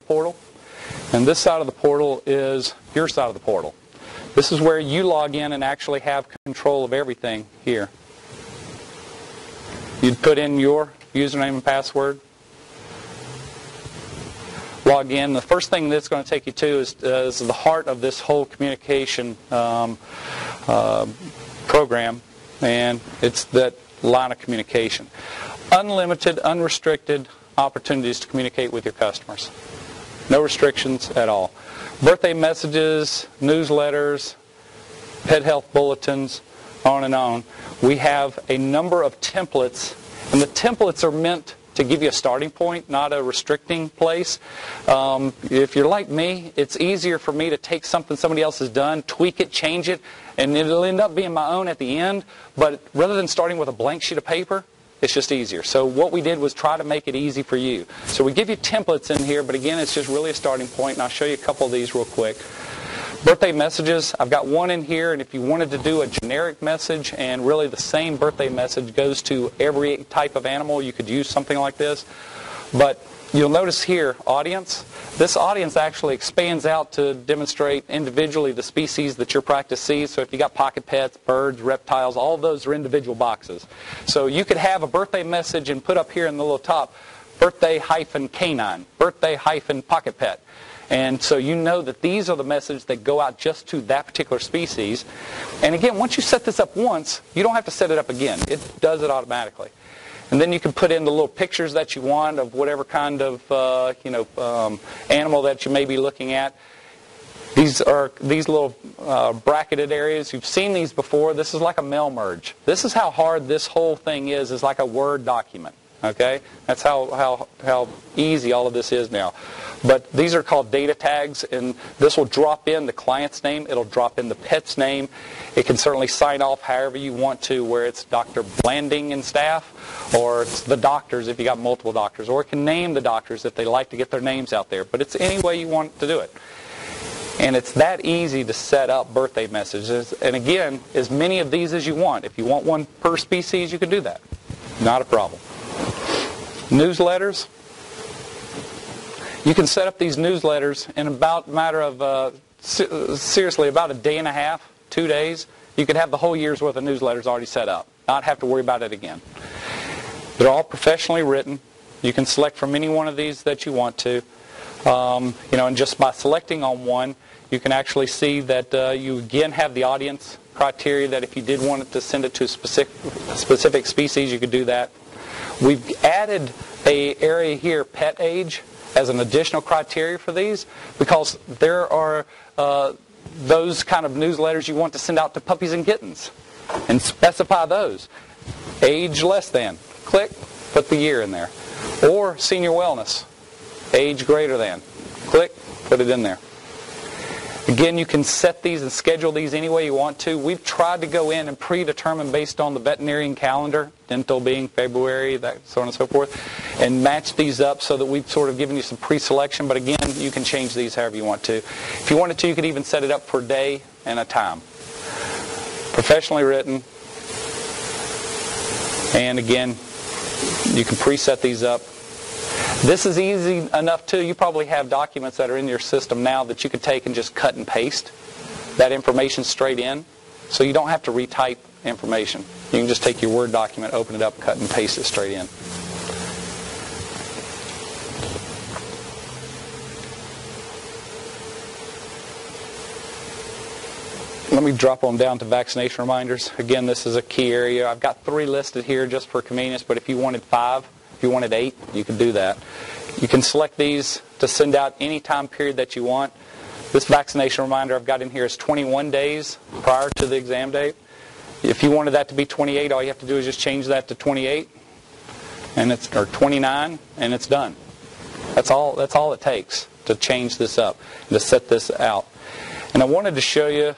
portal, and this side of the portal is your side of the portal. This is where you log in and actually have control of everything here. You'd put in your username and password, log in. The first thing that's going to take you to is the heart of this whole communication program, and it's that line of communication. Unlimited, unrestricted opportunities to communicate with your customers. No restrictions at all. Birthday messages, newsletters, pet health bulletins, on and on. We have a number of templates, and the templates are meant to give you a starting point, not a restricting place. If you're like me, it's easier for me to take something somebody else has done, tweak it, change it, and it'll end up being my own at the end. But rather than starting with a blank sheet of paper, it's just easier. So what we did was try to make it easy for you. So we give you templates in here, but again, it's just really a starting point, and I'll show you a couple of these real quick. Birthday messages, I've got one in here, and if you wanted to do a generic message and really the same birthday message goes to every type of animal, you could use something like this. But you'll notice here, audience. This audience actually expands out to demonstrate individually the species that your practice sees. So if you got pocket pets, birds, reptiles, all of those are individual boxes. So you could have a birthday message and put up here in the little top, birthday-canine, birthday-pocket pet. And so you know that these are the messages that go out just to that particular species. And again, once you set this up once, you don't have to set it up again. It does it automatically. And then you can put in the little pictures that you want of whatever kind of animal that you may be looking at. These are these little bracketed areas. You've seen these before. This is like a mail merge. This is how hard this whole thing is like a Word document. Okay? That's how easy all of this is now. But these are called data tags, and this will drop in the client's name. It'll drop in the pet's name. It can certainly sign off however you want to, where it's Dr. Blanding and staff, or it's the doctors if you got multiple doctors, or it can name the doctors if they like to get their names out there. But it's any way you want to do it. And it's that easy to set up birthday messages. And again, as many of these as you want. If you want one per species, you can do that. Not a problem. Newsletters. You can set up these newsletters in about a matter of, seriously, about a day and a half, 2 days. You could have the whole year's worth of newsletters already set up. Not have to worry about it again. They're all professionally written. You can select from any one of these that you want to. And just by selecting on one, you can actually see that you again have the audience criteria that if you did want it to send it to a specific species, you could do that. We've added an area here, pet age, as an additional criteria for these, because there are those kind of newsletters you want to send out to puppies and kittens, and specify those. Age less than, click, put the year in there. Or senior wellness, age greater than, click, put it in there. Again, you can set these and schedule these any way you want to. We've tried to go in and predetermine based on the veterinarian calendar, dental being February, that so on and so forth, and match these up so that we've sort of given you some pre-selection. But again, you can change these however you want to. If you wanted to, you could even set it up for a day and a time. Professionally written. And again, you can preset these up. This is easy enough too. You probably have documents that are in your system now that you could take and just cut and paste that information straight in. So you don't have to retype information. You can just take your Word document, open it up, cut and paste it straight in. Let me drop on down to vaccination reminders. Again, this is a key area. I've got 3 listed here just for convenience, but if you wanted 5, if you wanted 8, you could do that. You can select these to send out any time period that you want. This vaccination reminder I've got in here is 21 days prior to the exam date. If you wanted that to be 28, all you have to do is just change that to 28, or 29, and it's done. That's all it takes to change this up, and to set this out. And I wanted to show you,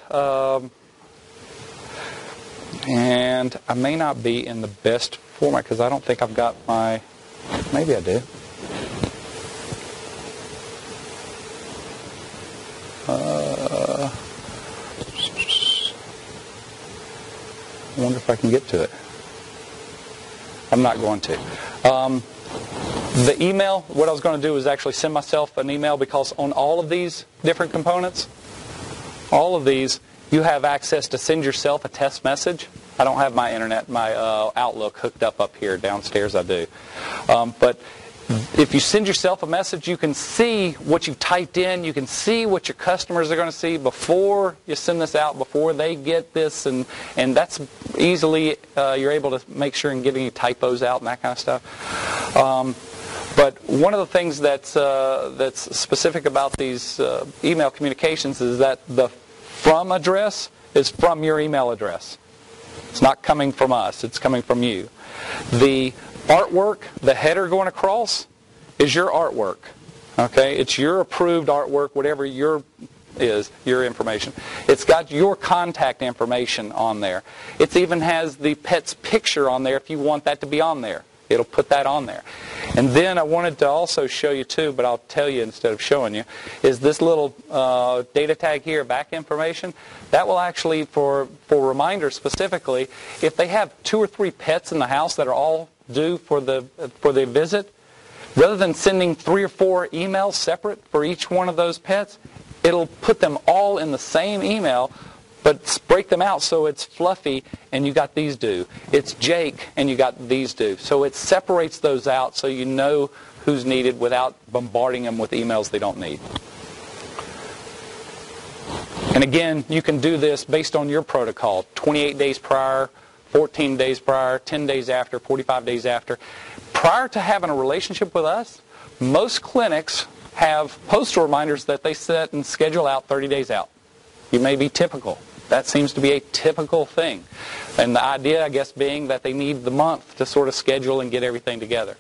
and I may not be in the best format because I don't think I've got my, maybe I do. I wonder if I can get to it. I'm not going to. The email, what I was going to do is actually send myself an email, because on all of these different components, all of these, you have access to send yourself a test message. I don't have my internet, my Outlook hooked up here. Downstairs I do. But if you send yourself a message, you can see what you've typed in. You can see what your customers are going to see before you send this out, before they get this. And that's easily, you're able to make sure and get any typos out and that kind of stuff. But one of the things that's specific about these email communications is that the from address is from your email address. It's not coming from us. It's coming from you. The artwork, the header going across, is your artwork. Okay? It's your approved artwork, whatever your information. It's got your contact information on there. It even has the pet's picture on there if you want that to be on there. It'll put that on there. And then I wanted to also show you too, but I'll tell you instead of showing you, is this little data tag here, back information. That will actually, for reminders specifically, if they have 2 or 3 pets in the house that are all due for the visit, rather than sending 3 or 4 emails separate for each one of those pets, it'll put them all in the same email, but break them out so it's Fluffy and you got these due. It's Jake and you got these due. So it separates those out so you know who's needed without bombarding them with emails they don't need. And again, you can do this based on your protocol. 28 days prior, 14 days prior, 10 days after, 45 days after. Prior to having a relationship with us, most clinics have postal reminders that they set and schedule out 30 days out. You may be typical. That seems to be a typical thing. And the idea, I guess, being that they need the month to sort of schedule and get everything together.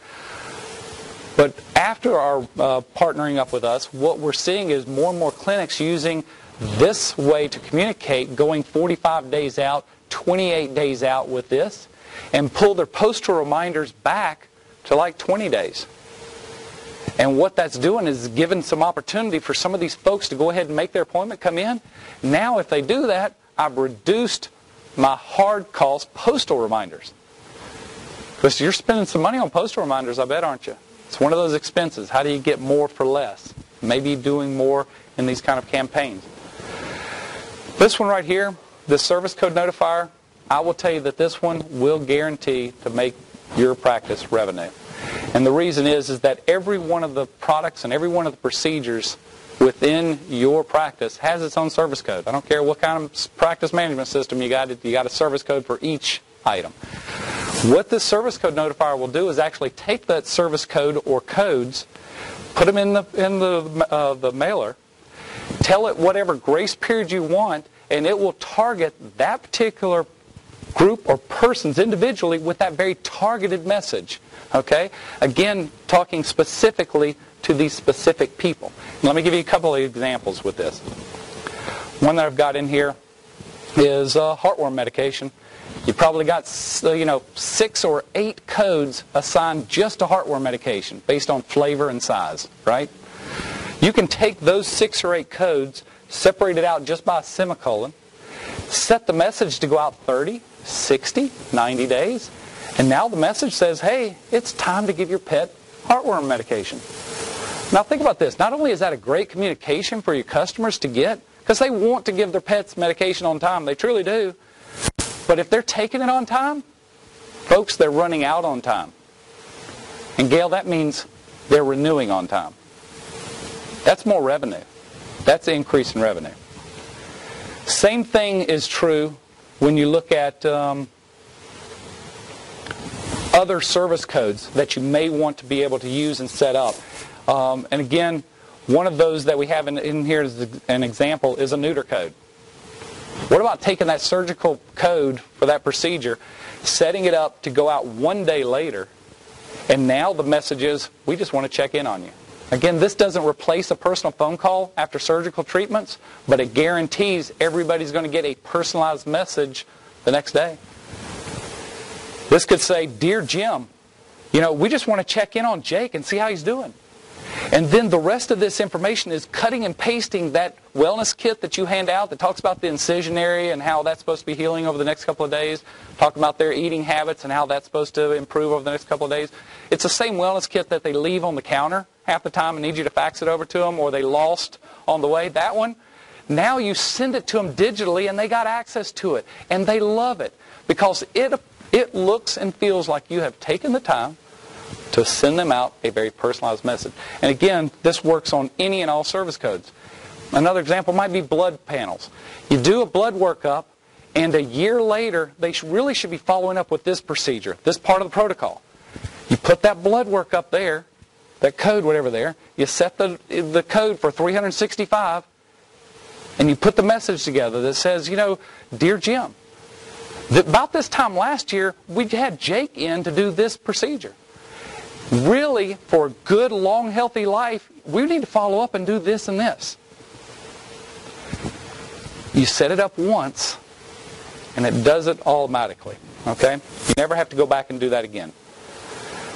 But after our partnering up with us, what we're seeing is more and more clinics using this way to communicate, going 45 days out, 28 days out with this, and pull their postal reminders back to like 20 days. And what that's doing is giving some opportunity for some of these folks to go ahead and make their appointment, come in. Now if they do that, I've reduced my hard cost postal reminders. Because you're spending some money on postal reminders, I bet, aren't you? It's one of those expenses. How do you get more for less? Maybe doing more in these kind of campaigns. This one right here, the service code notifier, I will tell you that this one will guarantee to make your practice revenue. And the reason is that every one of the products and every one of the procedures within your practice has its own service code. I don't care what kind of practice management system you got a service code for each item. What this service code notifier will do is actually take that service code or codes, put them in the mailer, tell it whatever grace period you want, and it will target that particular group or persons individually with that very targeted message. Okay? Again, talking specifically to these specific people. Let me give you a couple of examples with this. One that I've got in here is heartworm medication. You probably got 6 or 8 codes assigned just to heartworm medication based on flavor and size, right? You can take those 6 or 8 codes, separate it out just by a semicolon, set the message to go out 30, 60, 90 days, and now the message says, hey, it's time to give your pet heartworm medication. Now think about this. Not only is that a great communication for your customers to get, because they want to give their pets medication on time, they truly do, but if they're taking it on time, folks, they're running out on time. And Gail, that means they're renewing on time. That's more revenue. That's an increase in revenue. Same thing is true when you look at other service codes that you may want to be able to use and set up. And again, one of those that we have in here as an example is a neuter code. What about taking that surgical code for that procedure, setting it up to go out 1 day later, and now the message is, we just want to check in on you. Again, this doesn't replace a personal phone call after surgical treatments, but it guarantees everybody's going to get a personalized message the next day. This could say, Dear Jim, we just want to check in on Jake and see how he's doing. And then the rest of this information is cutting and pasting that wellness kit that you hand out that talks about the incision area and how that's supposed to be healing over the next couple of days, talking about their eating habits and how that's supposed to improve over the next couple of days. It's the same wellness kit that they leave on the counter half the time and need you to fax it over to them, or they lost on the way. That one, now you send it to them digitally and they got access to it. And they love it because it looks and feels like you have taken the time to send them out a very personalized message. And again, this works on any and all service codes. Another example might be blood panels. You do a blood workup, and a year later, they really should be following up with this procedure, this part of the protocol. You put that blood work up there, that code, whatever there, you set the code for 365, and you put the message together that says, you know, Dear Jim, about this time last year, we had Jake in to do this procedure. Really, for a good, long, healthy life, we need to follow up and do this and this. You set it up once, and it does it automatically. Okay? You never have to go back and do that again.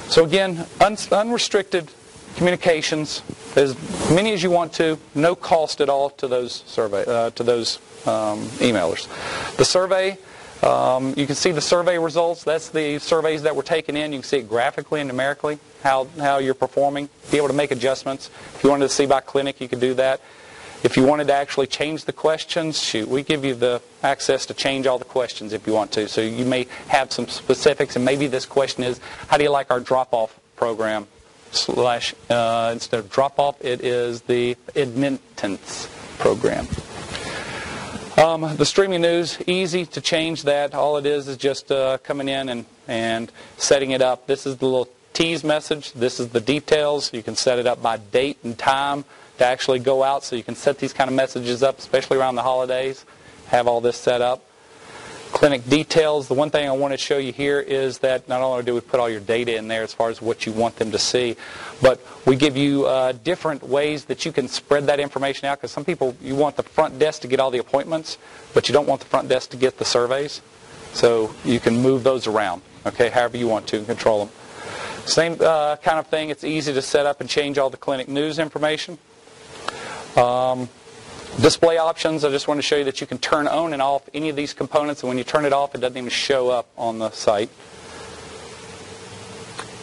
So again, unrestricted communications, as many as you want to, no cost at all to those emailers. The survey. You can see the survey results. That's the surveys that were taken in. You can see it graphically and numerically, how you're performing. Be able to make adjustments. If you wanted to see by clinic, you could do that. If you wanted to actually change the questions, shoot, we give you the access to change all the questions if you want to. So you may have some specifics, and maybe this question is, how do you like our drop-off program? Instead of drop-off, it is the admittance program. The streaming news, easy to change that. All it is just coming in and setting it up. This is the little tease message. This is the details. You can set it up by date and time to actually go out, so you can set these kind of messages up, especially around the holidays. Have all this set up. Clinic details. The one thing I want to show you here is that not only do we put all your data in there as far as what you want them to see, but we give you different ways that you can spread that information out, because some people, you want the front desk to get all the appointments, but you don't want the front desk to get the surveys. So you can move those around, okay, however you want to and control them. Same kind of thing. It's easy to set up and change all the clinic news information. Display options, I just want to show you that you can turn on and off any of these components, and when you turn it off, it doesn't even show up on the site.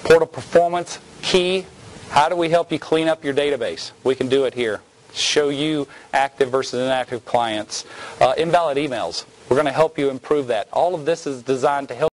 Portal performance, key. How do we help you clean up your database? We can do it here. Show you active versus inactive clients. Invalid emails. We're going to help you improve that. All of this is designed to help